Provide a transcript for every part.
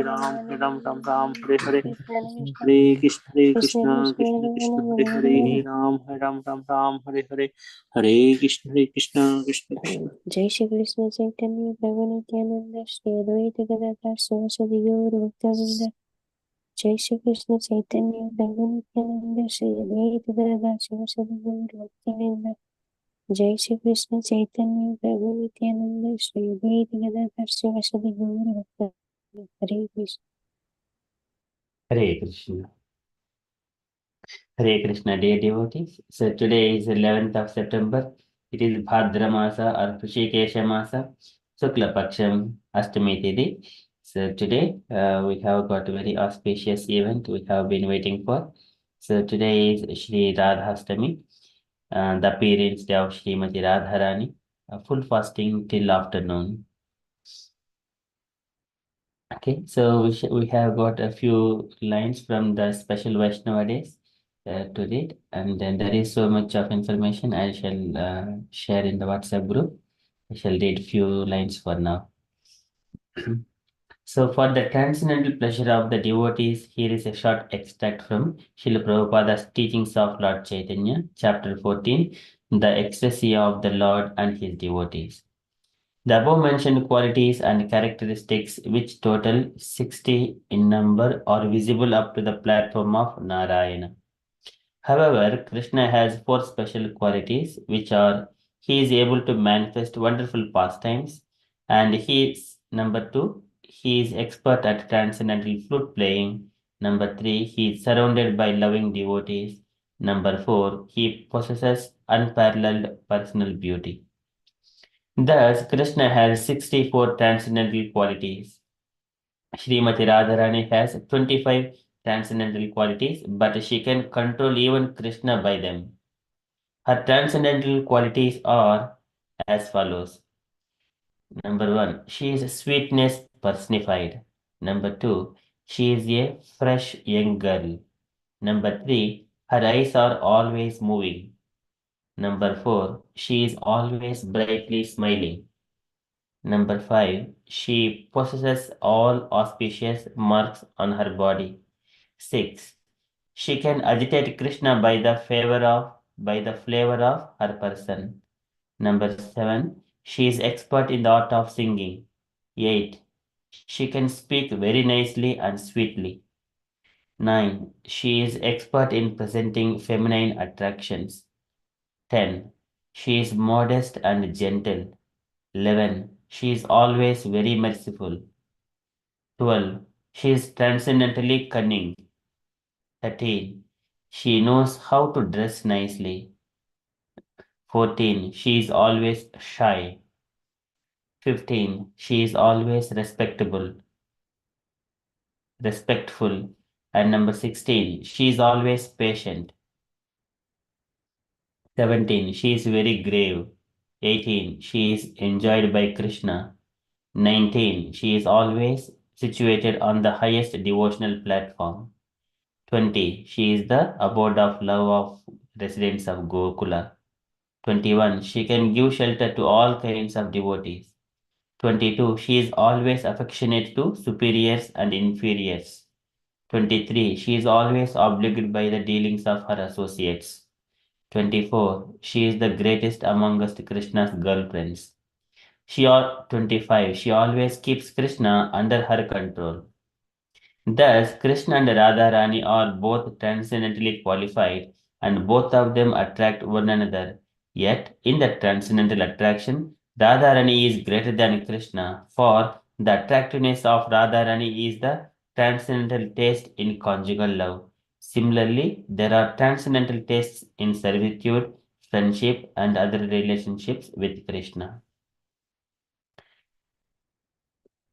Ram, Hare Hare, Hare Krishna, Krishna Krishna, Hare Hare, Ram, Hare Hare, Hare Krishna, Krishna Krishna. Jai Shri Krishna Chaitanya Prabhu Nityananda Shri Advaita Gadadhar Saraswati Gaura Bhaktavinda. Jai Shri Krishna Chaitanya Prabhu Nityananda Shri Advaita Gadadhar Saraswati Gaura Bhaktavinda. Jai Shri Krishna Chaitanya Prabhu Nityananda Shri Advaita Gadadhar Saraswati Gaura Bhaktavinda. Hare Krishna. Hare Krishna. Hare Krishna, dear devotees. So today is 11th of September. It is Bhadra Masa or Hrishikesha Masa, Shukla Paksham Ashtami Tithi. So today we have got a very auspicious event we have been waiting for. So today is Shri Radhastami, the appearance day of Srimati Radharani, full fasting till afternoon. Okay, so we have got a few lines from the special Vaishnava days to read, and then there is so much of information I shall share in the WhatsApp group. I shall read few lines for now. So, for the transcendental pleasure of the devotees, here is a short extract from Srila Prabhupada's teachings of Lord Chaitanya, chapter 14, the ecstasy of the Lord and his devotees. The above mentioned qualities and characteristics, which total 60 in number, are visible up to the platform of Narayana. However, Krishna has four special qualities, which are he is able to manifest wonderful pastimes, and he is number two, he is expert at transcendental flute playing. Number three, he is surrounded by loving devotees. Number four, he possesses unparalleled personal beauty. Thus, Krishna has 64 transcendental qualities. Srimati Radharani has 25 transcendental qualities, but she can control even Krishna by them. Her transcendental qualities are as follows. Number one, she is sweetness personified. Number two, she is a fresh young girl. Number three, her eyes are always moving. Number four, she is always brightly smiling. Number five, she possesses all auspicious marks on her body. Six, she can agitate Krishna by the flavor of her person. Number seven, she is expert in the art of singing. Eight, she can speak very nicely and sweetly. Nine, she is expert in presenting feminine attractions. 10, she is modest and gentle. 11, she is always very merciful. 12, she is transcendently cunning. 13, she knows how to dress nicely. 14, she is always shy. 15, she is always respectful. And number 16, she is always patient. 17, she is very grave. 18, she is enjoyed by Krishna. 19, she is always situated on the highest devotional platform. 20, she is the abode of love of residents of Gokula. 21, she can give shelter to all kinds of devotees. 22, she is always affectionate to superiors and inferiors. 23, she is always obliged by the dealings of her associates. 24, she is the greatest amongst Krishna's girlfriends. 25, she always keeps Krishna under her control. Thus, Krishna and Radharani are both transcendently qualified, and both of them attract one another. Yet, in the transcendental attraction, Radharani is greater than Krishna, for the attractiveness of Radharani is the transcendental taste in conjugal love. Similarly, there are transcendental tastes in servitude, friendship, and other relationships with Krishna.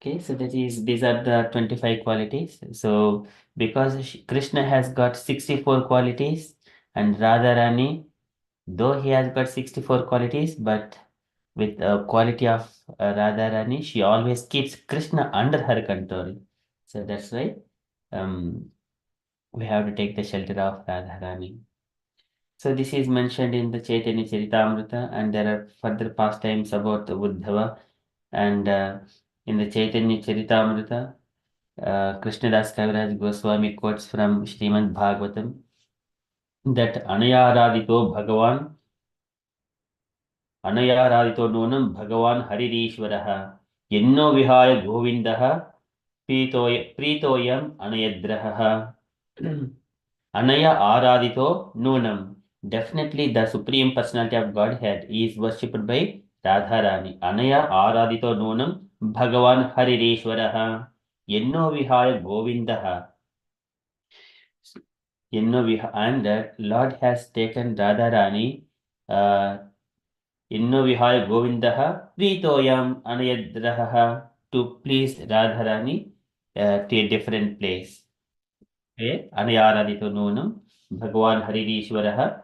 Okay, so these are the 25 qualities. So because Krishna has got 64 qualities and Radharani, though he has got 64 qualities, but with a quality of Radharani, she always keeps Krishna under her control. So that's why we have to take the shelter of Radharani. So this is mentioned in the Chaitanya Charitamrita, and there are further pastimes about Uddhava, and in the Chaitanya Charitamrita, Krishnadas Kaviraj Goswami quotes from Srimad Bhagavatam that Anayaradito nunam Bhagavan Haririshwaraha Yenno Vihaya Govindaha Pritoyam Anayadraha Anaya Aradito Nunam. Definitely the Supreme Personality of Godhead is worshipped by Radharani. Anaya Aradito Nunam Bhagavan Haririshwaraha Yenno Vihaya Govindaha. And Lord has taken Radharani Yenno Vihaya Govindaha Pritoyam Anayadraha to please Radharani to a different place. Okay? Anayaradito Nunam Bhagavan Haririshwaraha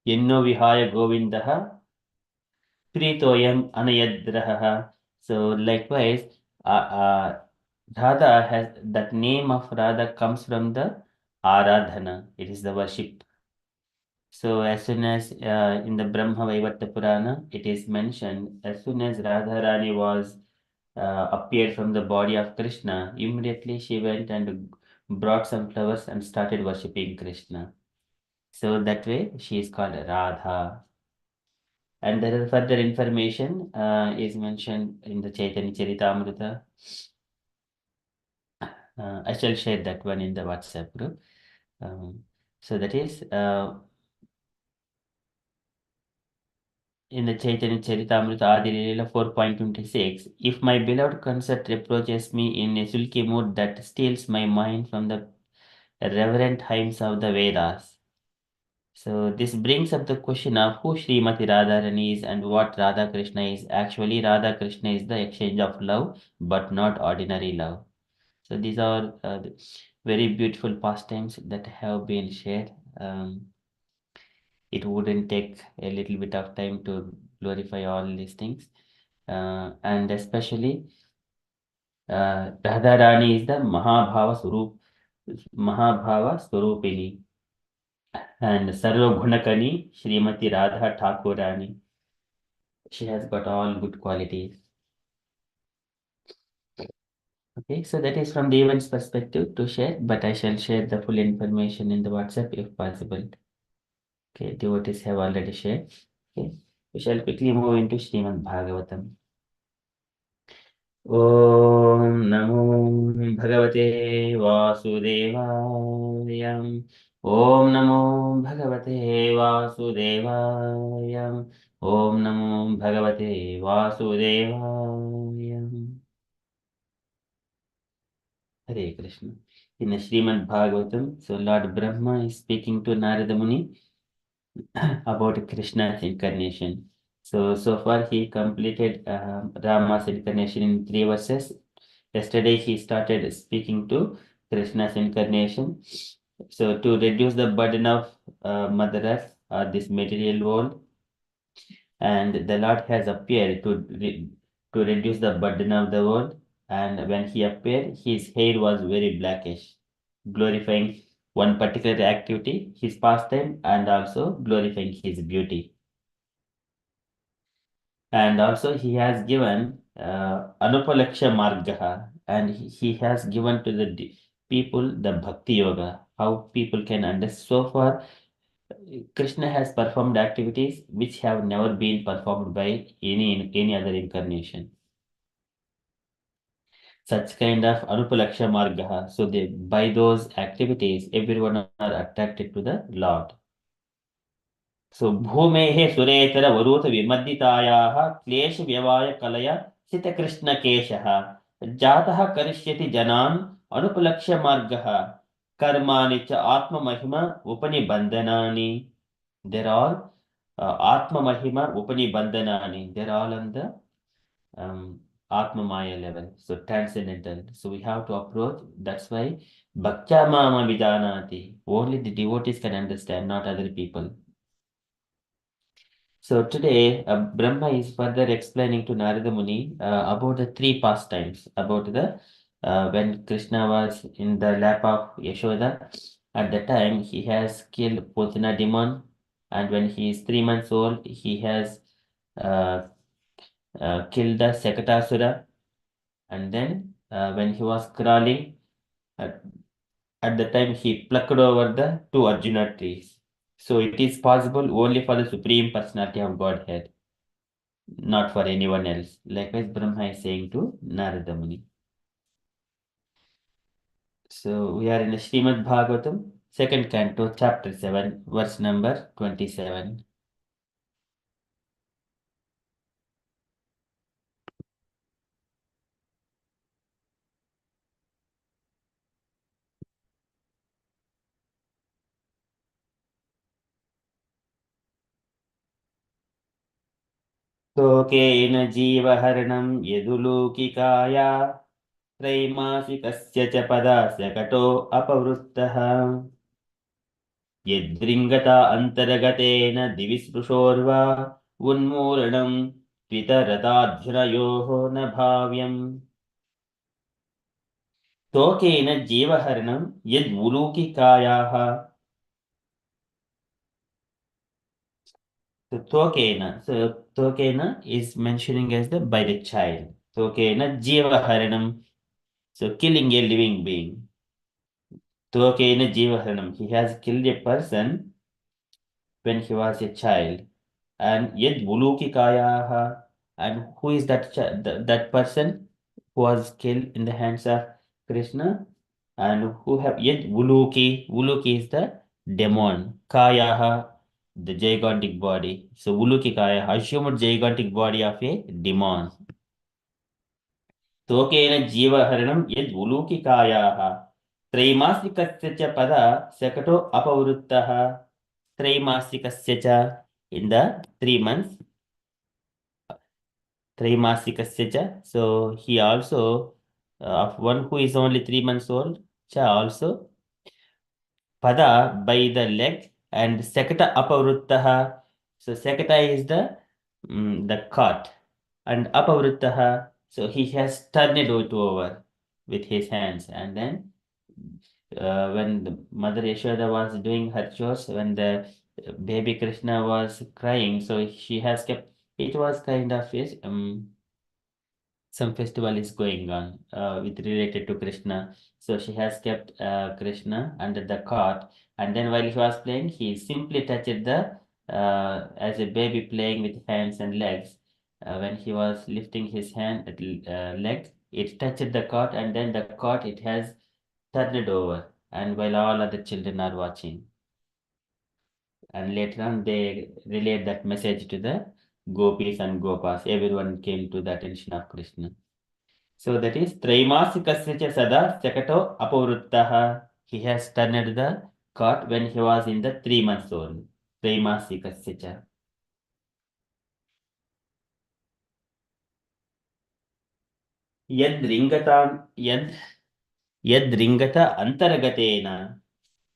Yenno Vihaya Govindaha Pritoyam Anayadraha. So likewise, Radha has that name of Radha comes from the Aradhana. It is the worship. So as soon as in the Brahma Vaivarta Purana, it is mentioned as soon as Radharani was appeared from the body of Krishna, immediately she went and brought some flowers and started worshipping Krishna. So that way she is called Radha. And there is further information is mentioned in the Chaitanya Charitamrita. I shall share that one in the WhatsApp group. So that is in the Chaitanya Charitamrita Adi Leela 4.26. If my beloved consort reproaches me in a sulky mood that steals my mind from the reverent hymns of the Vedas. So this brings up the question of who Srimati Radharani is and what Radha Krishna is. Actually, Radha Krishna is the exchange of love, but not ordinary love. So these are very beautiful pastimes that have been shared. It wouldn't take a little bit of time to glorify all these things. And especially Radharani is the Mahabhava Swarupini. And Sarva Gunakani, Srimati Radha Thakurani. She has got all good qualities. Okay, so that is from the event's perspective to share, but I shall share the full information in the WhatsApp if possible. Okay, devotees have already shared. Okay, we shall quickly move into Srimad Bhagavatam. Om Namo Bhagavate Vasudevaya. Om Namo Bhagavate Vasudevaya. Om Namo Bhagavate Vasudevaya. Hare Krishna. In the Srimad Bhagavatam, so Lord Brahma is speaking to Narada Muni about Krishna's incarnation. So far he completed Rama's incarnation in 3 verses. Yesterday he started speaking to Krishna's incarnation. So to reduce the burden of Mother Earth or this material world, and the Lord has appeared to reduce the burden of the world. And when he appeared, his hair was very blackish, glorifying one particular activity, his pastime, and also glorifying his beauty. And also he has given Anupalaksha Margaha, and he has given to the people the Bhakti Yoga, how people can understand. So far, Krishna has performed activities which have never been performed by any other incarnation. Such kind of Anupalaksha Margaha. So by those activities, everyone are attracted to the Lord. So Bhumehe Suretara Varuta Vimaditayaha Klesha Vyavaya Kalaya Sita Krishna Keshaha Jataha Karishyati Janan Anupalaksha Margaha Karmani cha Atma Mahima Upani Bandhanani. They're all Atma Mahima Upani Bandhanani. They're all on the Atma Maya level, so transcendental. So we have to approach. That's why Bhaktya Mama Vidanati. Only the devotees can understand, not other people. So today, Brahma is further explaining to Narada Muni about the 3 pastimes, about the when Krishna was in the lap of Yashoda. At the time, he has killed Putana demon, and when he is 3 months old, he has killed the Sekatasura, and then when he was crawling, at the time he plucked over the two Arjuna trees. So it is possible only for the Supreme Personality of Godhead, not for anyone else. Likewise, Brahma is saying to Narada Muni. So we are in the Srimad Bhagavatam, second canto, chapter 7, verse number 27. शोकेन जीवहरणं यदुलौकिकाया त्रैमासिकस्य च पदास्य कटो अपवृत्तः यद्रिङ्गता अन्तर्गतेन दिवि स्पृशोर्वा उन्मूलनं त्वितरताध्युनयोः न भाव्यम् तोकेन जीवहरणं यद्उलूकिकायाः So Tokena is mentioning as the by the child. Tokena Jiva Haranam. So killing a living being. Tokena Jiva Haranam. He has killed a person when he was a child. And Yed Buluki Kayaha. And who is that person who was killed in the hands of Krishna? And who have Yed Buluki. Buluki is the demon. Kayaha, the gigantic body. So Ulukikaya, assumed gigantic body of a demon. Tokena Jiva Haranam Yed Ulukikayaha. Traimasikasya cha pada sekato apavruttaha. Traimasikasya cha in the 3 months. Traimasikasya cha. So he also of one who is only 3 months old. Cha also pada by the leg and sekata apavruttaha. So sekata is the cart and apavruttaha. So he has turned it over with his hands. And then when the mother Yashoda was doing her chores, when the baby Krishna was crying, so she has kept. It was kind of some festival is going on with related to Krishna. So she has kept Krishna under the cot, and then while he was playing, he simply touched the as a baby playing with hands and legs. When he was lifting his leg, it touched the cot, and then the cot it has turned over, and while all other children are watching, and later on they relayed that message to the gopis and gopas. Everyone came to the attention of Krishna. So that is Traimasikasya cha sada sekato apavruttaha. He has turned the cart when he was in the 3 months old. Traimasikasya cha. Yad ringata yad ringata antargatena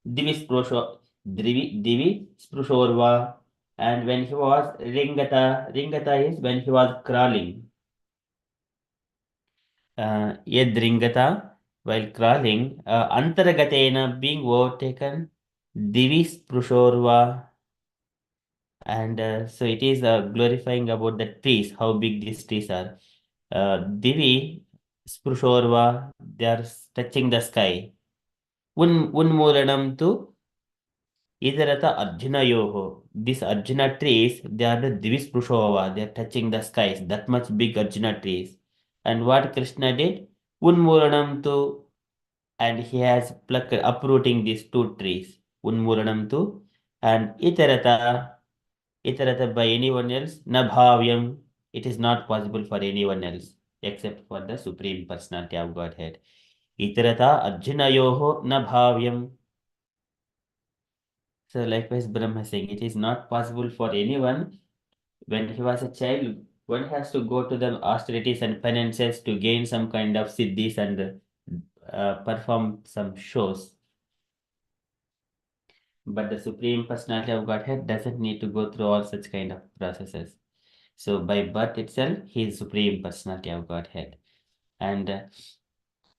divi sprushorva. And when he was ringata is when he was crawling. Yad ringata while crawling, antargatena being overtaken, divi sprushorva. And so it is glorifying about the trees, how big these trees are. Divi sprushorva, they are touching the sky. Unmulanam tu idarata arjunayoho. These Arjuna trees, they are the divi sprushorva, they are touching the skies. That much big Arjuna trees. And what Krishna did? Unmulanam tu, and he has plucked, uprooting these two trees. Unmulanam tu, and itarata by anyone else, na bhavyam, it is not possible for anyone else except for the Supreme Personality of Godhead. Itarata arjunayoho na bhavyam. So likewise Brahma is saying it is not possible for anyone. When he was a child, one has to go to the austerities and penances to gain some kind of siddhis and perform some shows. But the Supreme Personality of Godhead doesn't need to go through all such kind of processes. So by birth itself, he is Supreme Personality of Godhead. And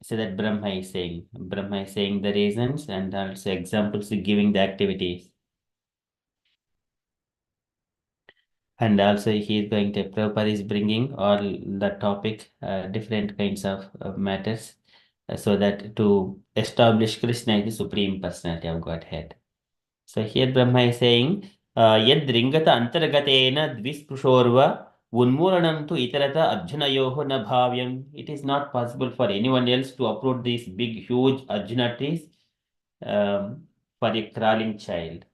so that Brahma is saying the reasons and also examples giving the activities. And also he is going to, Prabhupada is bringing all the topic, different kinds of matters, so that to establish Krishna as the Supreme Personality of Godhead. So here Brahma is saying, Yad Ringata Antargatena Dvisprushorva Unmulanam tu Itarata Arjunayoho na Bhavyam. It is not possible for anyone else to uproot these big, huge Arjuna trees for a crawling child.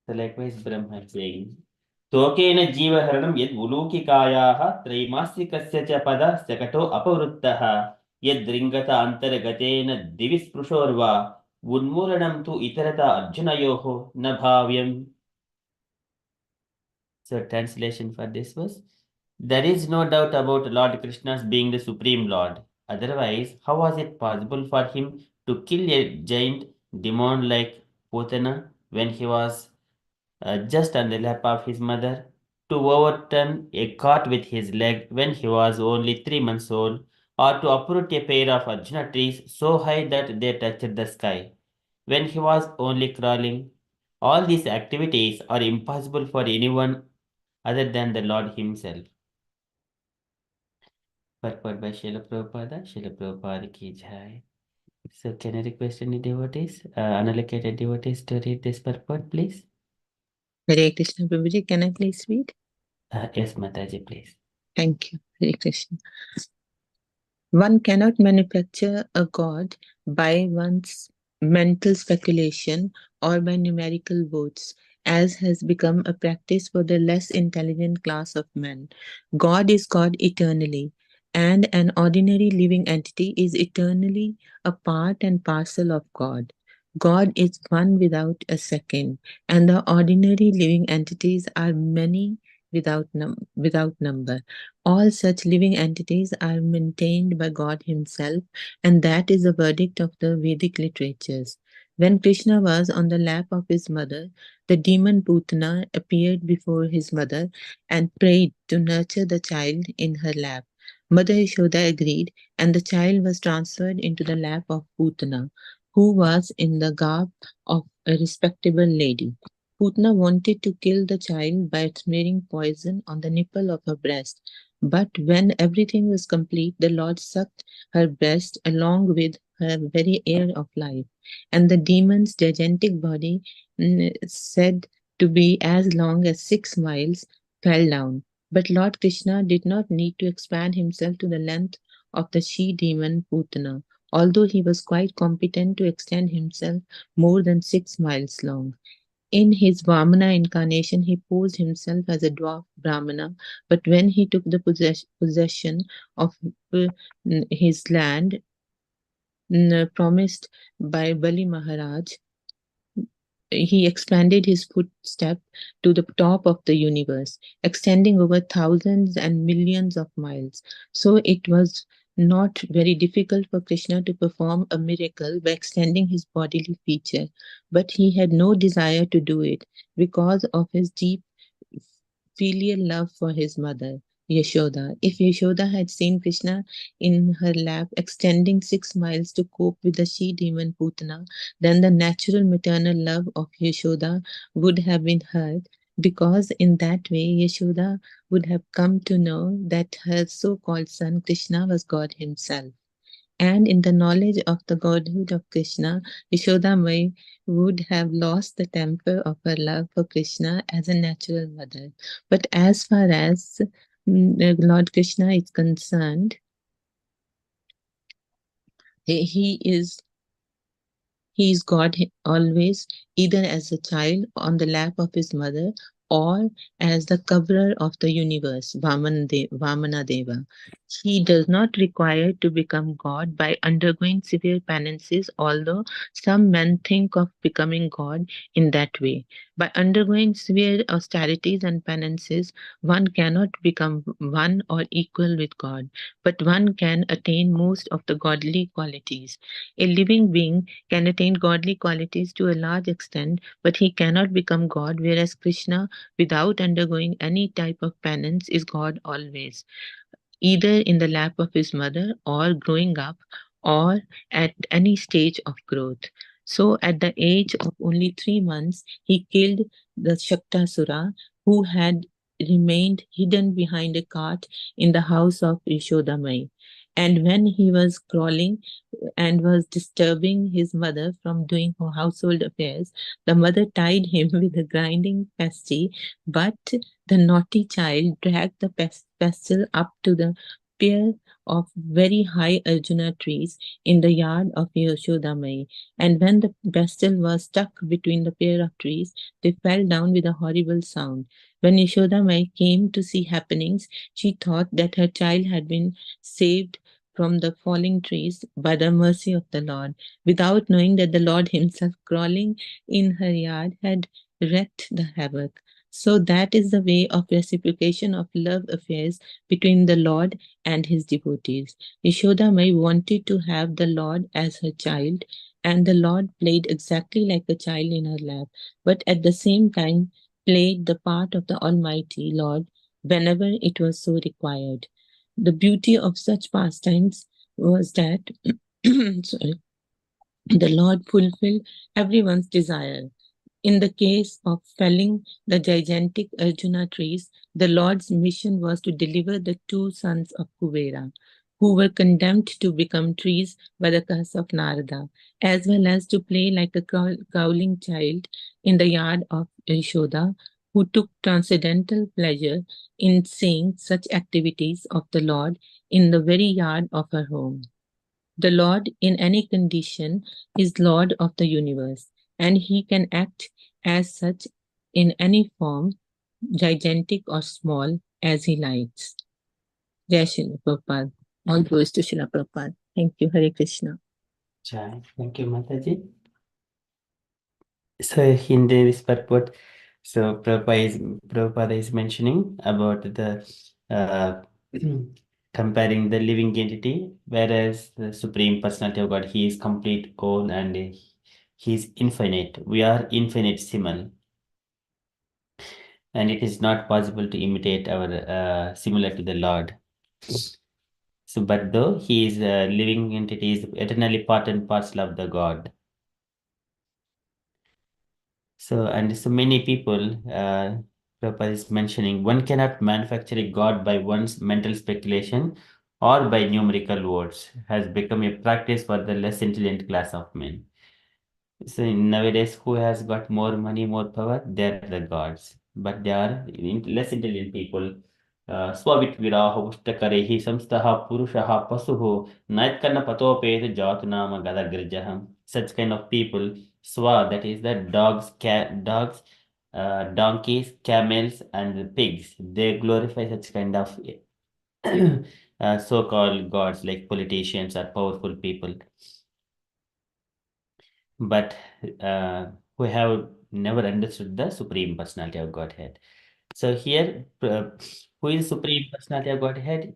So likewise Brahma is saying, Tokena Jivaharanam Yad Ulukikayaha Traimasikasya cha pada Sakato Apavruttaha Yad Ringata Antargatena Divisprushorva Unmulanam tu Itarata Arjunayoho na Bhavyam. So translation for this was, there is no doubt about Lord Krishna's being the Supreme Lord. Otherwise, how was it possible for him to kill a giant demon like Putana when he was just on the lap of his mother, to overturn a cart with his leg when he was only 3 months old, or to uproot a pair of Arjuna trees so high that they touched the sky when he was only crawling? All these activities are impossible for anyone other than the Lord Himself. Purport by Srila Prabhupada. Srila Prabhupada ki jai. So can I request any devotees, unallocated devotees, to read this purport, please? Hare Krishna Prabhuji, can I please read? Yes, Mataji, please. Thank you. Hare Krishna. One cannot manufacture a god by one's mental speculation or by numerical votes, as has become a practice for the less intelligent class of men. God is God eternally, and an ordinary living entity is eternally a part and parcel of God. God is one without a second, and the ordinary living entities are many without number. All such living entities are maintained by God Himself, and that is the verdict of the Vedic literatures. When Krishna was on the lap of his mother, the demon Putana appeared before his mother and prayed to nurture the child in her lap. Mother Yashoda agreed, and the child was transferred into the lap of Putana, who was in the garb of a respectable lady. Putna wanted to kill the child by smearing poison on the nipple of her breast. But when everything was complete, the Lord sucked her breast along with her very air of life, and the demon's gigantic body, said to be as long as 6 miles, fell down. But Lord Krishna did not need to expand himself to the length of the she demon Putana, although he was quite competent to extend himself more than 6 miles long. In his Vamana incarnation, he posed himself as a dwarf Brahmana, but when he took the possession of his land promised by Bali Maharaj, he expanded his footstep to the top of the universe, extending over thousands and millions of miles. So it was not very difficult for Krishna to perform a miracle by extending his bodily feature, but he had no desire to do it because of his deep filial love for his mother, Yashoda. If Yashoda had seen Krishna in her lap extending 6 miles to cope with the she demon Putana, then the natural maternal love of Yashoda would have been hurt, because in that way Yashoda would have come to know that her so-called son Krishna was God himself. And in the knowledge of the godhood of Krishna, Yashoda Mai would have lost the temper of her love for Krishna as a natural mother. But as far as Lord Krishna is concerned, he is God always, either as a child on the lap of his mother or as the coverer of the universe, Vamana Deva. He does not require to become God by undergoing severe penances, although some men think of becoming God in that way. By undergoing severe austerities and penances, one cannot become one or equal with God, but one can attain most of the godly qualities. A living being can attain godly qualities to a large extent, but he cannot become God, whereas Krishna, without undergoing any type of penance, is God always, either in the lap of his mother or growing up or at any stage of growth. So at the age of only 3 months, he killed the Shaktasura, who had remained hidden behind a cart in the house of Yashodamai. And when he was crawling and was disturbing his mother from doing her household affairs, the mother tied him with a grinding pestle, but the naughty child dragged the pestle up to the pair of very high Arjuna trees in the yard of Yashodamai. And when the pestle was stuck between the pair of trees, they fell down with a horrible sound. When Yashodamai came to see happenings, she thought that her child had been saved from the falling trees by the mercy of the Lord, without knowing that the Lord Himself, crawling in her yard, had wreaked the havoc. So that is the way of reciprocation of love affairs between the Lord and His devotees. Yashoda Mai wanted to have the Lord as her child, and the Lord played exactly like a child in her lap, but at the same time played the part of the Almighty Lord whenever it was so required. The beauty of such pastimes was that sorry, the Lord fulfilled everyone's desire. In the case of felling the gigantic Arjuna trees, the Lord's mission was to deliver the two sons of Kuvera, who were condemned to become trees by the curse of Narada, as well as to play like a cowling child in the yard of Yashoda, who took transcendental pleasure in seeing such activities of the Lord in the very yard of her home. The Lord, in any condition, is Lord of the universe, and He can act as such in any form, gigantic or small, as He likes. Jai Shri Prabhupada. All glories to Srila Prabhupada. Thank you. Hare Krishna. Jai. Thank you, Mataji. So in this purport, so Prabhupada is mentioning about the comparing the living entity, whereas the Supreme Personality of God, He is complete, whole, and He is infinite. We are infinitesimal, and it is not possible to imitate our similar to the Lord. So, but though He is a living entity, is eternally part and parcel of the God. So, and so many people, Prabhupada is mentioning, one cannot manufacture a God by one's mental speculation or by numerical words, has become a practice for the less intelligent class of men. So nowadays, who has got more money, more power? They're the gods. But they are less intelligent people. Swavitvirah Pushtakare Samstaha Purushaha Pasuho Naitkarna Patopet Jatunama Gadagrijaham. Such kind of people, Swa, that is the dogs, donkeys, camels, and pigs. They glorify such kind of so-called gods like politicians or powerful people. But who have never understood the Supreme Personality of Godhead. So here, who is Supreme Personality of Godhead?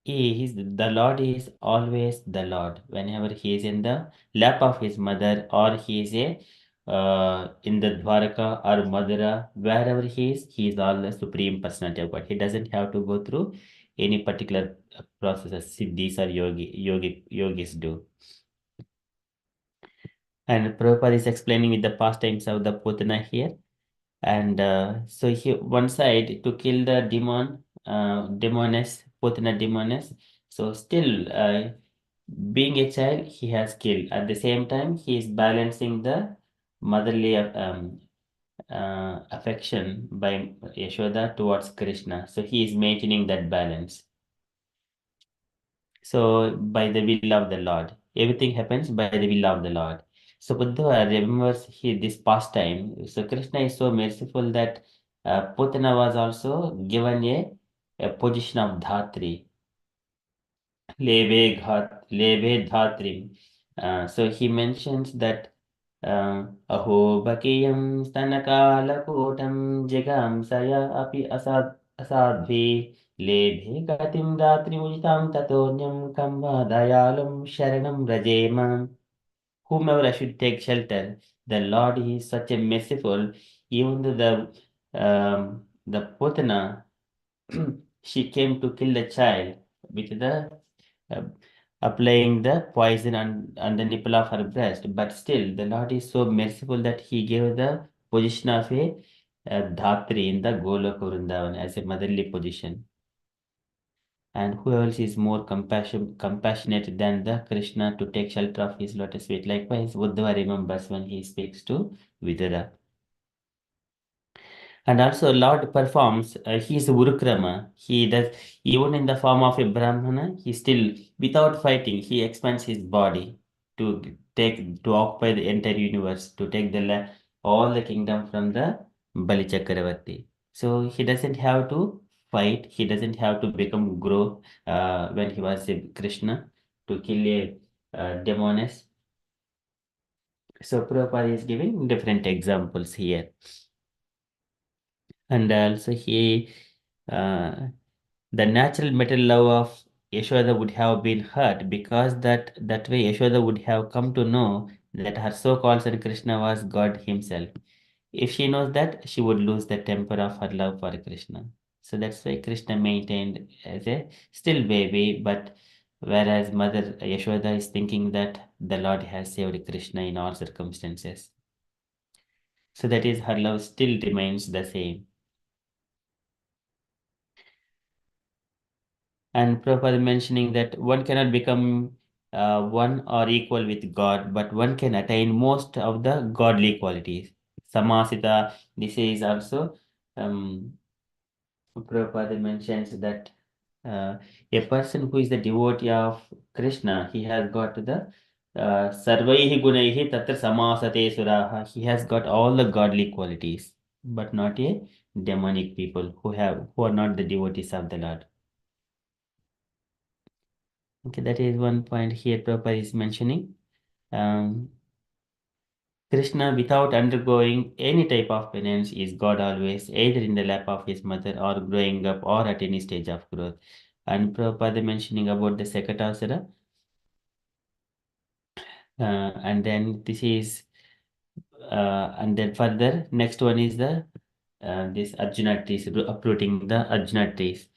He is the Lord is always the Lord. Whenever he is in the lap of his mother, or he is in the Dwaraka or Madura, wherever he is all the Supreme Personality of God. He doesn't have to go through any particular process as siddhis or yogis do. And Prabhupada is explaining with the pastimes of the Putana here. And so he one side to kill the demoness, Putana demoness. So still being a child, he has killed. At the same time, he is balancing the motherly affection by Yashoda towards Krishna. So he is maintaining that balance. So by the will of the Lord, everything happens by the will of the Lord. So Buddha remembers this pastime. So Krishna is so merciful that Putana was also given a position of Dhatri, Leve Dhatrim. So he mentions that Aho Bakiyam Stanakalakotam Jagam Saya Api Asadvi Lebhe Gatim Datrimujitam Tatonyam Kamba Dayalam Sharanam Rajema. Whomever I should take shelter, the Lord is such a merciful, even though the Putana she came to kill the child with the uh, applying the poison on the nipple of her breast. But still, the Lord is so merciful that He gave the position of a Dhatri in the Goloka Vrindavan as a motherly position. And who else is more compassionate than the Krishna to take shelter of his lotus feet? Likewise, Uddhava remembers when he speaks to Vidura. And also Lord performs, he is Urukrama. He does, even in the form of a Brahmana, he still, without fighting, he expands his body to occupy the entire universe, to take all the kingdom from the Bali Chakravarti. So he doesn't have to fight, he doesn't have to grow when he was a Krishna to kill a demoness. So Prabhupada is giving different examples here. And also uh, the natural metal love of Yashoda would have been hurt, because that way Yashoda would have come to know that her so-called son Krishna was God himself. If she knows that, she would lose the temper of her love for Krishna. So that's why Krishna maintained as a still baby, but whereas Mother Yashoda is thinking that the Lord has saved Krishna in all circumstances. So that is, her love still remains the same. And Prabhupada mentioning that one cannot become one or equal with God, but one can attain most of the godly qualities. Samasita, this is also, Prabhupada mentions that a person who is the devotee of Krishna, he has got the sarvaihi gunaihi tatra samasate suraha. He has got all the godly qualities, but not a demonic people who are not the devotees of the Lord. Okay, that is one point here Prabhupada is mentioning. Krishna, without undergoing any type of penance, is God always, either in the lap of his mother or growing up or at any stage of growth. And Prabhupada mentioning about the Sekatasura. And then this is, and then further, next one is the this Arjuna trees, uprooting the Arjuna trees.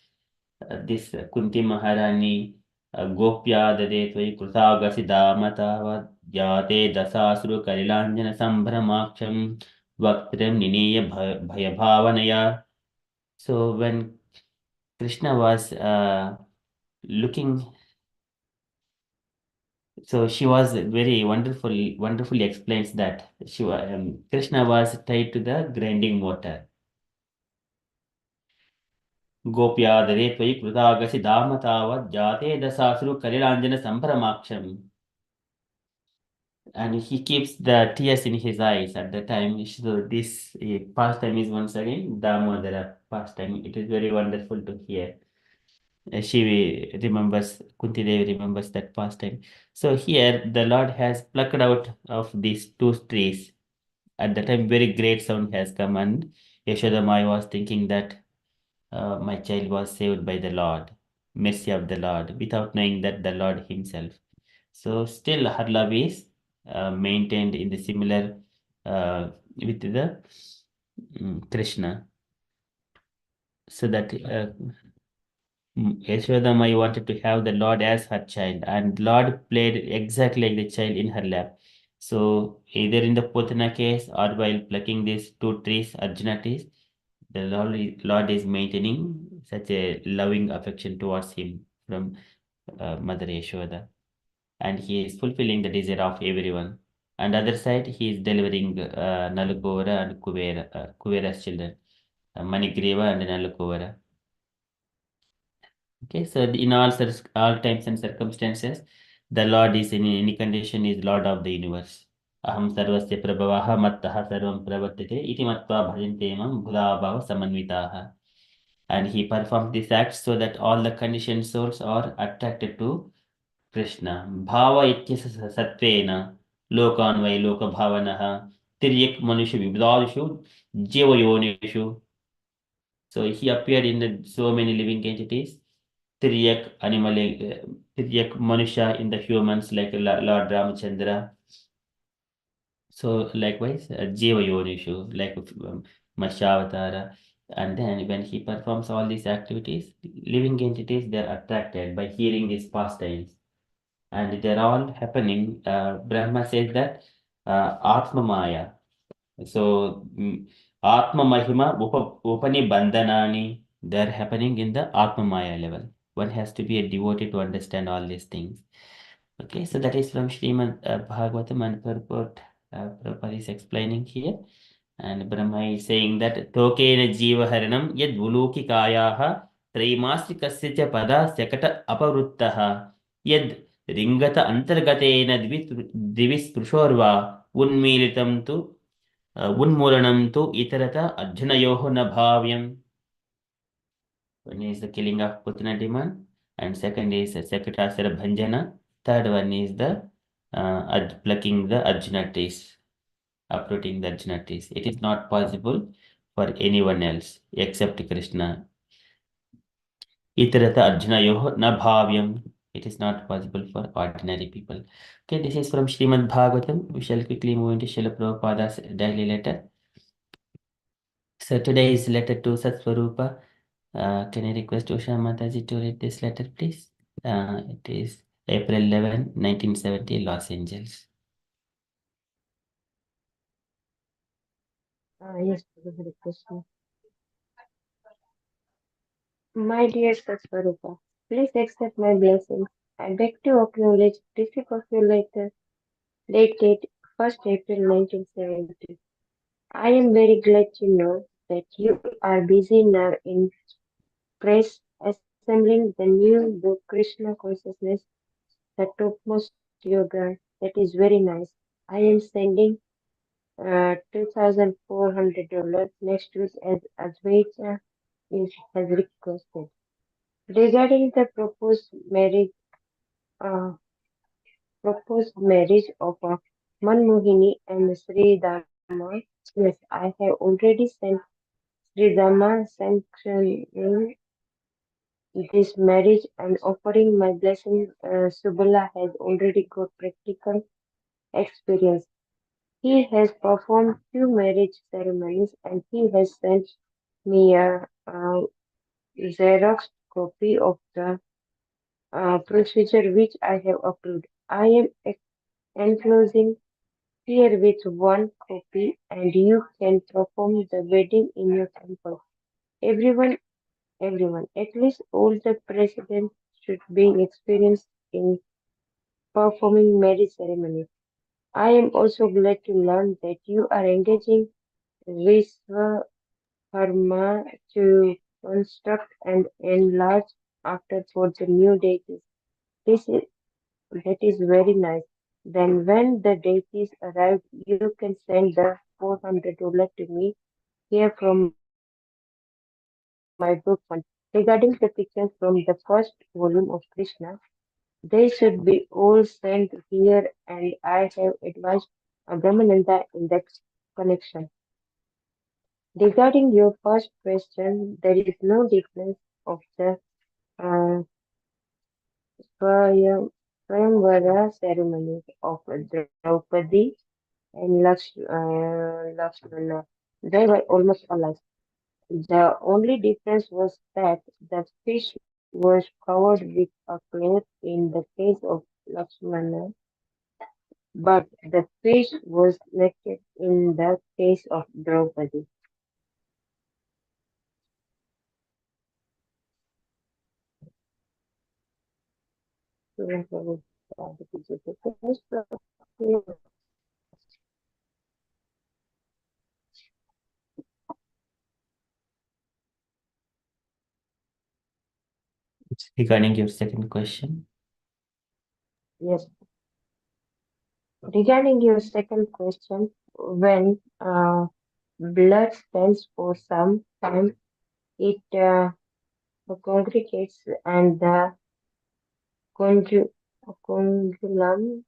This Kunti Maharani Gopya Dade Tvai Krutagasi Damata Jate Dasasuru Kalilanjana Sambhramaksham Vaktram Nineya Bhayabhavanaya. So when Krishna was looking, so she was very wonderfully explains that Krishna was tied to the grinding mortar. गोप्यादरे त्वयि कृतागसि धाम तावत् जाते दशासुरु कलिलाञ्जन सम्भ्रमाक्षम्. And he keeps the tears in his eyes at the time. So this pastime is once again Damodara pastime. It is very wonderful to hear. She remembers, Kunti Devi remembers that pastime. So here the Lord has plucked out of these two trees. At the time, very great sound has come, and Yashoda Mai was thinking that my child was saved by the Lord, mercy of the Lord, without knowing that the Lord Himself. So still her love is maintained in the similar with the Krishna. So that Yashoda Mai wanted to have the Lord as her child, and Lord played exactly like the child in her lap. So either in the Putana case or while plucking these two trees, Arjuna trees, the Lord is maintaining such a loving affection towards him from Mother Yashoda, and he is fulfilling the desire of everyone. And other side, he is delivering Nalukuvara and Kuvera's children, Manigreva and Nalukuvara. Okay, so in all times and circumstances, the Lord is in any condition is Lord of the universe. Aham sarvasya prabhavaha mattaha sarvam pravartate iti matva bhajante mam bhudabhava samanvitaha. And he performs this act so that all the conditioned souls are attracted to Krishna. Bhava ityasa satvena lokan vai loka bhavanaha tiryak manusha vibhadishu jiva yonishu. So he appeared in so many living entities. Tiryak animal, Tiryak manusha in the humans like Lord Ramachandra. So likewise, jiva yonishu like Mashavatara. And then when he performs all these activities, living entities, they are attracted by hearing these pastimes. and they're all happening. Brahma says that Atma Maya. So Atma Mahima Upanibandhanani, they're happening in the Atma Maya level. One has to be a devotee to understand all these things. Okay, so that is from Srimad Bhagavatam, and Prabhupada is explaining here. And Brahma is saying that Tokena Jiva Haranam Yad Vulukikayaha Traimasikasya cha Pada Sakata Aparuttaha Yad Ringata Antargatena Divisprushorva Unmilitam tu Unmulanam tu Itarata Arjunayoho na Bhavyam. One is the killing of Putana demon, and second is Sakatasara Bhanjana. Third one is the plucking the Arjuna trees, uprooting the Arjuna trees. It is not possible for anyone else except Krishna. Itarata Arjunayoho na Bhavyam. It is not possible for ordinary people. Okay, this is from Srimad Bhagavatam. We shall quickly move into Srila Prabhupada's daily letter. So today is letter to Satsvarupa. Can I request Usha Mataji to read this letter, please? It is April 11, 1970, Los Angeles. Yes, Hare Krishna. My dear Satsvarupa, please accept my blessings. I beg to acknowledge receipt of your letter, date 1st April 1970. I am very glad to know that you are busy now in press assembling the new book Krishna Consciousness, the topmost yoga. That is very nice. I am sending $2,400 next week as Advaita has requested. Regarding the uh, proposed marriage of Manmohini and Sri Dama, yes, I have already sent Sri Dama sanctioning this marriage and offering my blessing. Subala has already got practical experience. He has performed 2 marriage ceremonies and he has sent me a Xerox copy of the procedure which I have approved. I am enclosing here with one copy and you can perform the wedding in your temple. Everyone, everyone, at least all the presidents should be experienced in performing marriage ceremonies. I am also glad to learn that you are engaging Vishwakarma to construct and enlarge after for the new deities. This is that is very nice. Then when the deities arrive, you can send the $400 to me here from my book fund. Regarding the pictures from the first volume of Krishna, they should be all sent here and I have advised Brahmananda in that connection. Regarding your first question, there is no difference of the uh, Swayam, Swayamvara ceremonies of Draupadi and Lakshmana. They were almost alike. The only difference was that the fish was covered with a cloth in the case of Lakshmana, but the fish was naked in the case of Draupadi. Regarding your second question. Yes. Regarding your second question, when blood stands for some time, it congregates and the conju- conjunculum,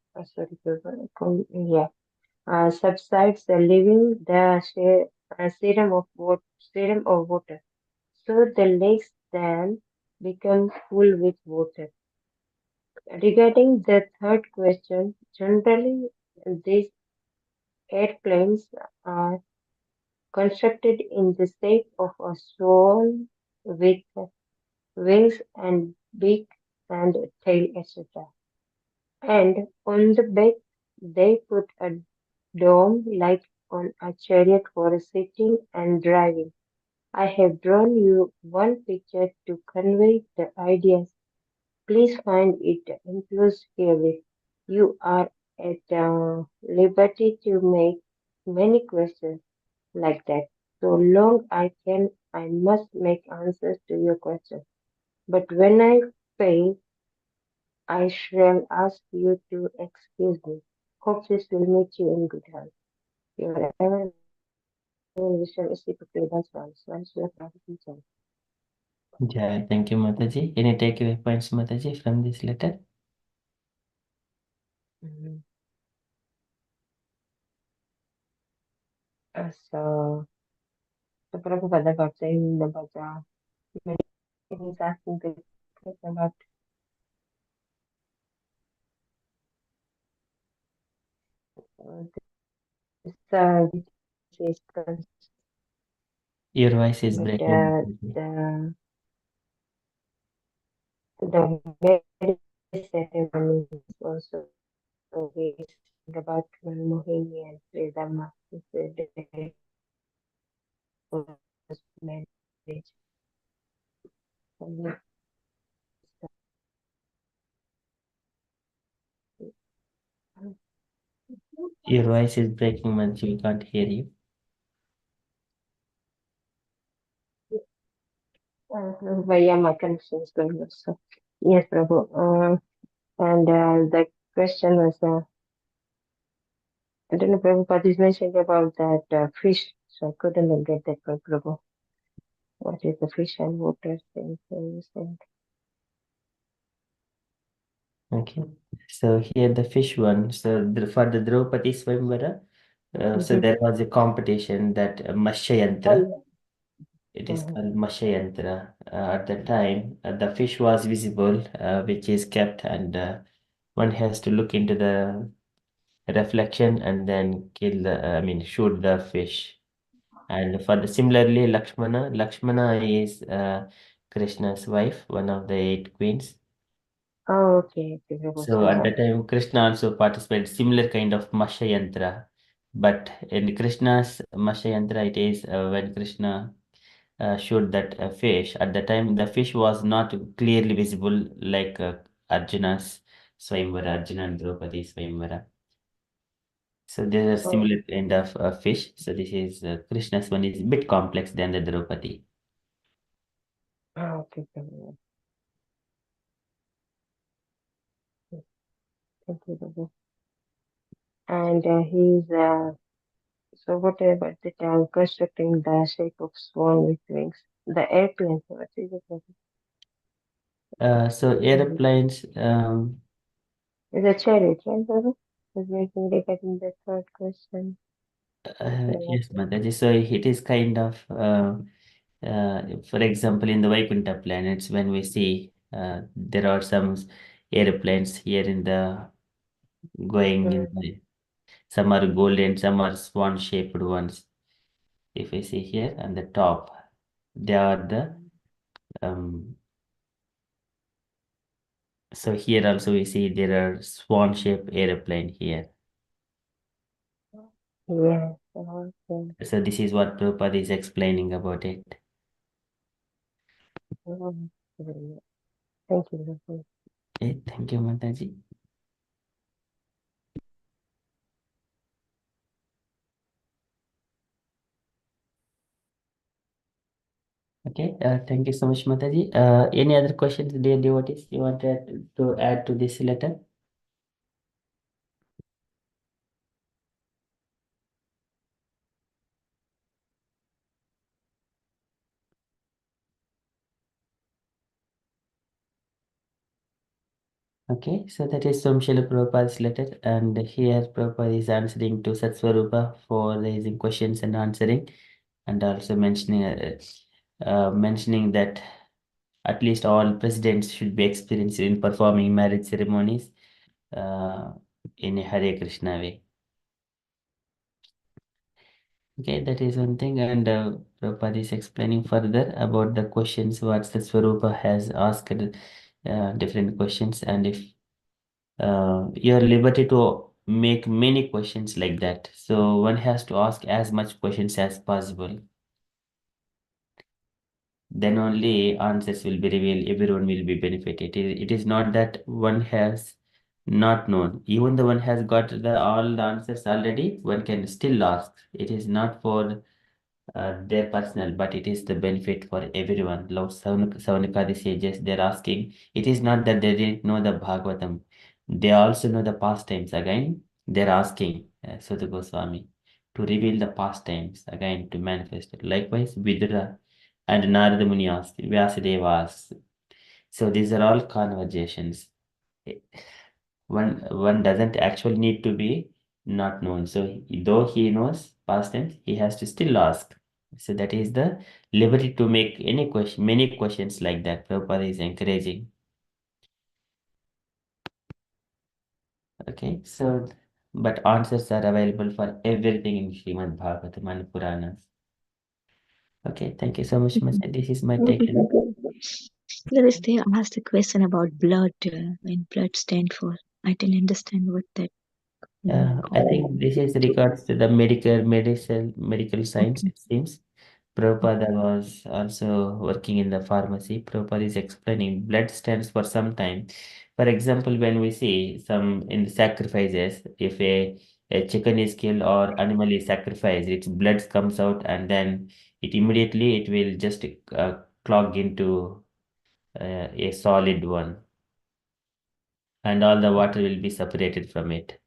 subsides, leaving the serum of water. So the lakes then become full with water. Regarding the third question, generally these airplanes are constructed in the shape of a swan with wings and beak and tail, etc. And on the back they put a dome like on a chariot for sitting and driving. I have drawn you one picture to convey the ideas. Please find it inclusive. You are at liberty to make many questions like that. So long I must make answers to your questions. But when I fail, I shall ask you to excuse me. Hope this will meet you in good health. Your ever vision is to dance once you have teacher. Yeah, thank you, Mataji. Any takeaway points, Mataji, from this letter? Mhm. So Prabhupada got saying about when he's asking the question about this is Your voice is but breaking, Mataji. the marriage ceremony is also is about Mohini and Sri Dhamma. It's a day for marriage. And Your voice is breaking, Mataji. We can't hear you. yeah, my connection is going on. So, yes, Prabhu. And the question was, I don't know, Prabhupada is mentioning about that fish. So I couldn't get that one, Prabhu. What is the fish and water thing? So you said. Okay. So here the fish one. So for the Draupadi Swayamvara, so there was a competition that Mashyayantra. Oh, It yeah. is called Mashyayantra. At the time, the fish was visible, which is kept, and one has to look into the reflection and then kill the, shoot the fish. And for the similarly, Lakshmana is Krishna's wife, one of the 8 queens. Oh, okay. Okay, Prabhu. So So, at that time, Krishna also participated similar kind of Mashyayantra. But in Krishna's Mashyayantra, it is when Krishna showed that fish. At the time, the fish was not clearly visible like Arjuna's Swayamvara, Arjuna and Draupadi Swayamvara. So there are oh, similar kind of fish. So this is Krishna's one is a bit complex than the Draupadi. okay, Prabhu. Thank you, Prabhu. And he's, so what about the constructing the shape of swan with wings? The airplane, what is it? Prabhu? So airplanes, It's a chariot, right, Prabhu? Is making regarding the third question. yes, Mataji. So it is kind of, for example, in the Vaikuntha planets, when we see there are some airplanes here in the going in the, some are golden, some are swan shaped ones. If we see here on the top, they are the so here also we see there are swan shaped airplane here. Yes, okay. So this is what Prabhupada is explaining about it. Thank you, Prabhu. Okay, thank you, Mataji. Okay, thank you so much, Mataji. Any other questions, dear devotees, you wanted to add to this letter? Okay, so that is from Srila Prabhupada's letter, and here Prabhupada is answering to Satsvarupa for raising questions and answering, and also mentioning that at least all presidents should be experienced in performing marriage ceremonies uh, in a Hare Krishna way. Okay, that is one thing, and Prabhupada is explaining further about the questions what the Swarupa has asked, different questions, and if your liberty to make many questions like that. So one has to ask as much questions as possible. Then only answers will be revealed, everyone will be benefited. It is not that one has not known. Even the one has got all the answers already, one can still ask. It is not for their personal, but it is the benefit for everyone. Lord Savanakadi sages, they're asking, it is not that they didn't know the Bhagavatam. They also know the pastimes. Again, they're asking Sutta Goswami to reveal the pastimes again to manifest it. Likewise, Vidura and Narada Muni asked, Vyasadeva asked. So these are all conversations. One doesn't actually need to be not known. So though he knows past tense, he has to still ask. So that is the liberty to make any question, many questions like that. Prabhupada is encouraging. Okay, so but answers are available for everything in Srimad Bhagavatam and Puranas. Okay, thank you so much, Master. This is my take. Lewis, they asked a question about blood and blood stand for. I didn't understand what that. I think this is regards to the medical science, Okay. it seems. Prabhupada was also working in the pharmacy. Prabhupada is explaining blood stands for some time. For example, when we see some in the sacrifices, if a chicken is killed or animal is sacrificed, its blood comes out and then it will just clog into a solid one, and all the water will be separated from it.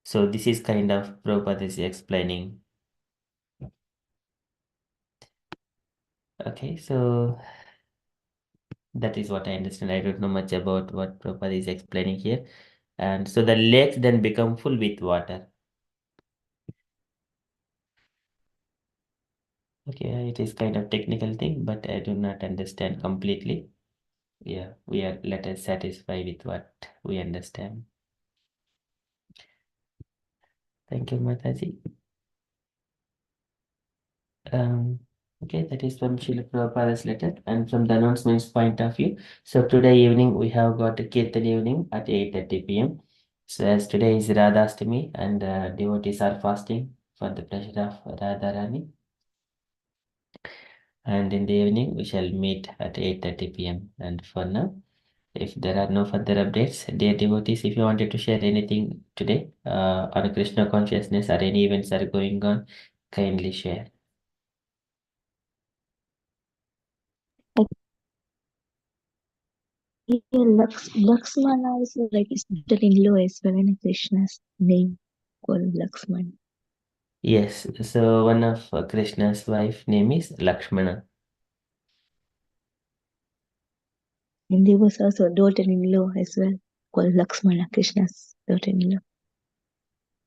So this is kind of Prabhupada is explaining. Okay, so that is what I understand. I don't know much about what Prabhupada is explaining here. And so the lakes then become full with water. Okay, it is kind of technical thing, but I do not understand completely. Yeah, let us satisfy with what we understand. Thank you, Mataji. Okay, that is from Srila Prabhupada's letter and from the announcements point of view. So today evening we have got a Kirtan evening at 8:30 p.m. So as today is Radhastami and devotees are fasting for the pleasure of Radharani. And in the evening we shall meet at 8:30 p.m. And for now, if there are no further updates, dear devotees, if you wanted to share anything today on Krishna consciousness or any events are going on, kindly share. Yeah, Lakshmana is like his daughter-in-law as well in Krishna's name called Lakshmana. Yes, so one of Krishna's wife name is Lakshmana. And there was also a daughter-in-law as well called Lakshmana, Krishna's daughter-in-law.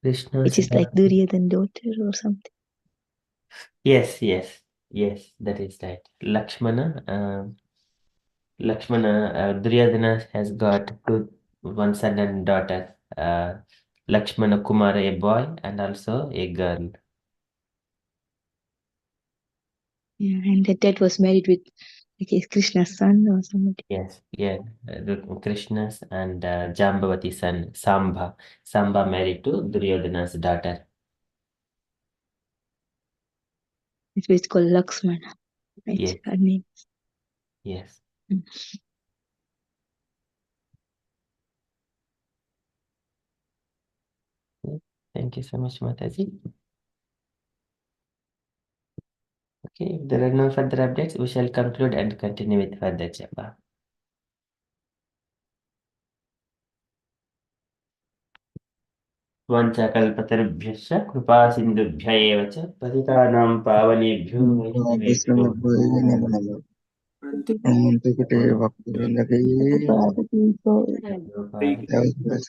Krishna's Which is like Duryodhana's daughter or something. yes, that is right. Lakshmana, Duryodhana has got one son and daughter. Lakshmana Kumar, a boy, and also a girl. Yeah, and that dad was married with like Krishna's son or something. Yes, Krishna's and Jambavati son, Sambha. Sambha married to Duryodhana's daughter. It was called Lakshmana. Right? Yes. Her name. Yes. Thank you so much, Mataji. Okay, if there are no further updates, we shall conclude and continue with further japa. वंशकल्पतरुभ्यश्च कृपासिन्धुभ्य एव च पतितानां पावनेभ्यो वैष्णवेभ्यो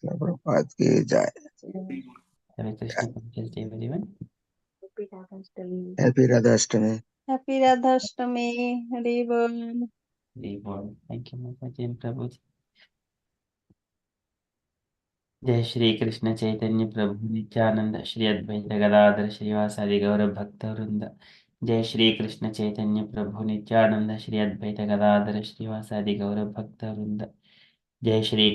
प्रभुपाद की जय। हरे कृष्ण पंकज देव everyone. Happy Radhashtami. Happy Radhashtami. Hari बोल। Thank you, Mataji and Prabhuji. जय श्री कृष्ण चैतन्य प्रभु नित्यानंद श्री अद्वैत गदाधर श्रीवासादि गौर भक्त वृंद। जय श्री कृष्ण चैतन्य प्रभु नित्यानंद श्री अद्वैत गदाधर श्रीवासादि गौर भक्त वृंद। Jai Shri